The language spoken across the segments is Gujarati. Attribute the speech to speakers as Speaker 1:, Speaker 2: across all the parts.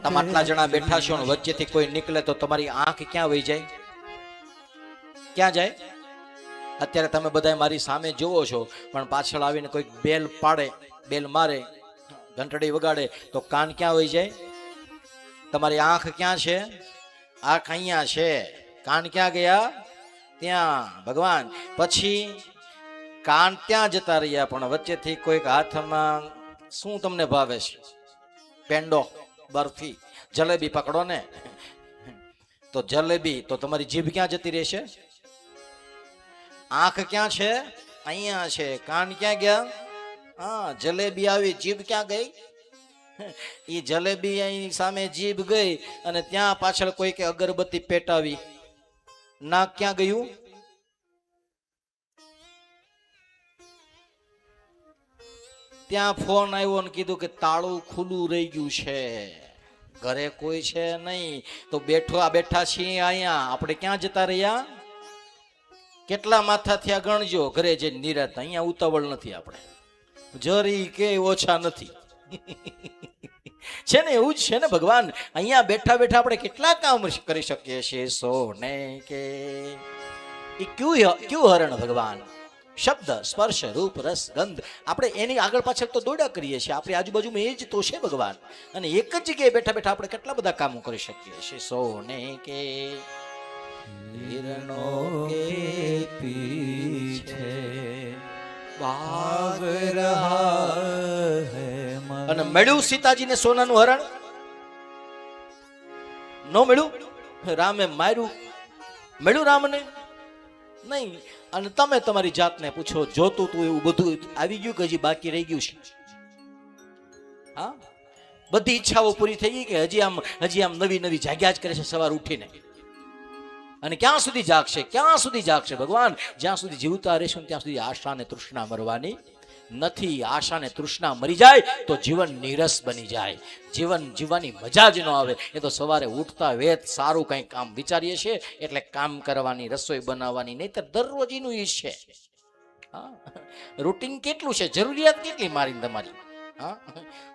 Speaker 1: તમે આટલા જણા બેઠા છો ને વચ્ચેથી કોઈ નીકળે તો તમારી આંખ ક્યાં વહી જાય? ક્યાં જાય? અત્યારે તમે બધા મારી સામે જોવો છો, પણ પાછળ આવીને કોઈ બેલ પાડે, બેલ મારે, ઘંટડી વગાડે તો કાન ક્યાં વહી જાય? તમારી આંખ ક્યાં છે? આંખ અહીંયા છે, કાન ક્યાં ગયા? ત્યાં. ભગવાન પછી કાન ત્યાં જતા રહ્યા, પણ વચ્ચેથી કોઈક હાથમાં શું તમને ભાવે છે? પેંડો, બરફી, જલેબી પકડો ને, તો જલેબી, તો તમારી જીભ ક્યાં જતી રહેશે? આંખ ક્યાં છે? અહીંયા છે. કાન ક્યાં ગયા? હા, જલેબી આવી, જીભ ક્યાં ગઈ? એ જલેબી અહીં સામે જીભ ગઈ અને ત્યાં પાછળ કોઈ કે અગરબત્તી પેટાવી. નાક ક્યાં ગયું? ત્યાં ફોન આવ્યો ને કીધું કે તાળું ખુલ્લું રહી ગયું છે, ઘરે કોઈ છે નહીં, તો બેઠા છીએ અહીંયા. આપણે ક્યાં જતા રહ્યા? કેટલા માથા થયા ગણજો, ઘરે જે નિરાત. અહીંયા ઉતાવળ નથી, આપણે જરી કે ઓછા નથી. છે ને, એવું જ છે ને ભગવાન. અહીંયા બેઠા બેઠા આપણે કેટલા કામ કરી શકીએ છીએ. સોને કે એ ક્યું હરણ ભગવાન? શબ્દ, સ્પર્શ, રૂપ, રસ, ગંધ. આપણે એની આગળ પાછળ તો દોડા કરીએ છીએ. આપણી આજુબાજુમાં એ જ તો છે ભગવાન. અને એક જ જગ્યાએ બેઠા બેઠા આપણે કેટલા બધા કામો કરી શકીએ છીએ. સોને કે હિરણો કે પીછે ભાગ રહા હૈ. અને મળ્યું સીતાજીને સોનાનું હરણ? નો મળ્યું. રામે માર્યું, મળ્યું રામને? નહીં. અને તમે તમારી જાતને પૂછો, જોતું તું એવું બધું આવી ગયું કે હજી બાકી રહી ગયું છે? હા, બધી ઈચ્છાઓ પૂરી થઈ ગઈ કે હજી આમ નવી નવી જાગ્યા જ કરે છે સવાર ઉઠીને? અને ક્યાં સુધી જાગશે? ક્યાં સુધી જાગશે ભગવાન? જ્યાં સુધી જીવતા રહેશું ત્યાં સુધી આશા અને તૃષ્ણા મરવાની નથી. આશા અને તૃષ્ણા મરી જાય તો જીવન નીરસ બની જાય, જીવન જીવવાની મજા જ ન આવે. એ તો સવારે ઉઠતા વેત સારું કંઈક કામ વિચારીએ છીએ એટલે કામ કરવાની, રસોઈ બનાવવાની, નહીતર દરરોજનું ઈ છે. હા, રૂટીન કેટલું છે, જરૂરિયાત કેટલી મારી તમારી? હા,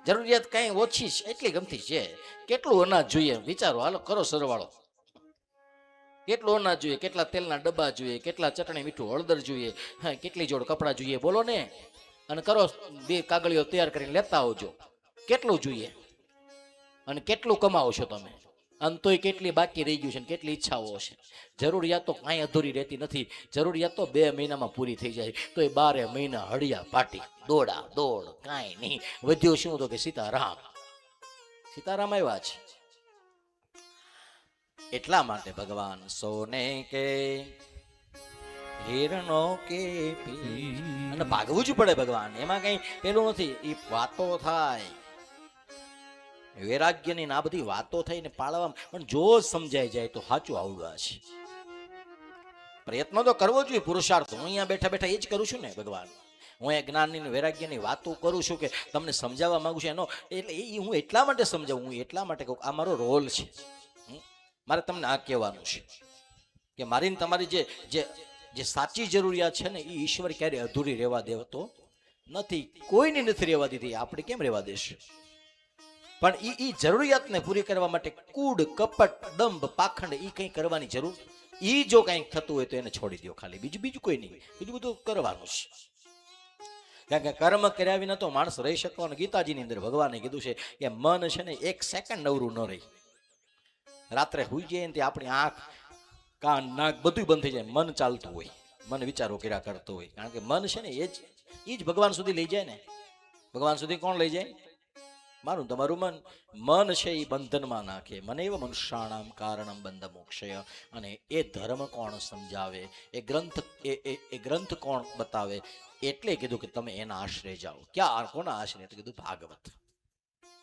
Speaker 1: જરૂરિયાત કઈ ઓછી છે, એટલી ગમતી છે. કેટલું અનાજ જોઈએ વિચારો, હાલો કરો સરવાળો. કેટલું અનાજ જોઈએ, કેટલા તેલના ડબ્બા જોઈએ, કેટલા ચટણી મીઠું હળદર જોઈએ, હા, કેટલી જોડ કપડાં જોઈએ, બોલો ને. અને કરો, 2 કાગળીઓ તૈયાર કરીને લેતા આવજો. કેટલું જોઈએ અને કેટલું કમાવો છો તમે? અને તોય કેટલી બાકી રહી ગયું છે, કેટલી ઈચ્છાઓ છે. જરૂરિયાત તો કાંઈ અધૂરી રહેતી નથી. જરૂરિયાત તો 2 મહિનામાં પૂરી થઈ જાય. તો એ 12 મહિના હળિયા પાટી, દોડા દોડ, કાંઈ નહીં. વધ્યું શું તો કે સીતારામ. સીતારામ આવ્યા છે. એટલા માટે ભગવાન સોને કે હિરણો કે પી. અને ભાગવું જ પડે ભગવાન. એમાં કઈ પેલું નથી. એ વાતો થાય, વૈરાગ્યની આ બધી વાતો થઈને પાળવામાં પણ જો સમજાઈ જાય તો સાચું આવડવા છે. પ્રયત્ન તો કરવો જોઈએ, પુરુષાર્થ. હું અહીંયા બેઠા બેઠા એ જ કરું છું ને ભગવાન. હું એ જ્ઞાનની વૈરાગ્યની વાતો કરું છું કે તમને સમજાવવા માંગુ છું. એનો એટલે એ હું એટલા માટે સમજાવું, હું એટલા માટે કહું આ મારો રોલ છે. મારે તમને આ કહેવાનું છે કે મારી તમારી જે સાચી જરૂરિયાત છે ને એ ઈશ્વર ક્યારે અધૂરી રહેવા દેતો નથી. કોઈની નથી રહેવા દીધી, આપણે કેમ રહેવા દેશે? પણ એ જરૂરિયાતને પૂરી કરવા માટે કૂડ, કપટ, દંભ, પાખંડ એ કંઈ કરવાની જરૂર. એ જો કંઈક થતું હોય તો એને છોડી દો ખાલી. બીજું કોઈ નહીં, બીજું બધું કરવાનું છે. કારણ કે કર્મ કર્યા વિના તો માણસ રહી શકવાનો. ગીતાજીની અંદર ભગવાને કીધું છે કે મન છે ને 1 સેકન્ડ નવરું ન રહી. રાત્રે હુઈ જાય ને આપણી આંખ, કાન, નાક બધું બંધ થઈ જાય. મન ચાલતું હોય, મન વિચારો કર્યા કરતું હોય. કારણ કે મન છે ને એ જ ભગવાન સુધી લઈ જાય ને. ભગવાન સુધી કોણ લઈ જાય? મારું તમારું મન. મન છે એ બંધનમાં નાખે. મને એવા મનુષ્યાણામ કારણમ બંધ મોક્ષય. અને એ ધર્મ કોણ સમજાવે? એ ગ્રંથ કોણ બતાવે? એટલે કીધું કે તમે એના આશ્રય જાઓ. ક્યાં? કોના આશ્રય? તો કીધું ભાગવત.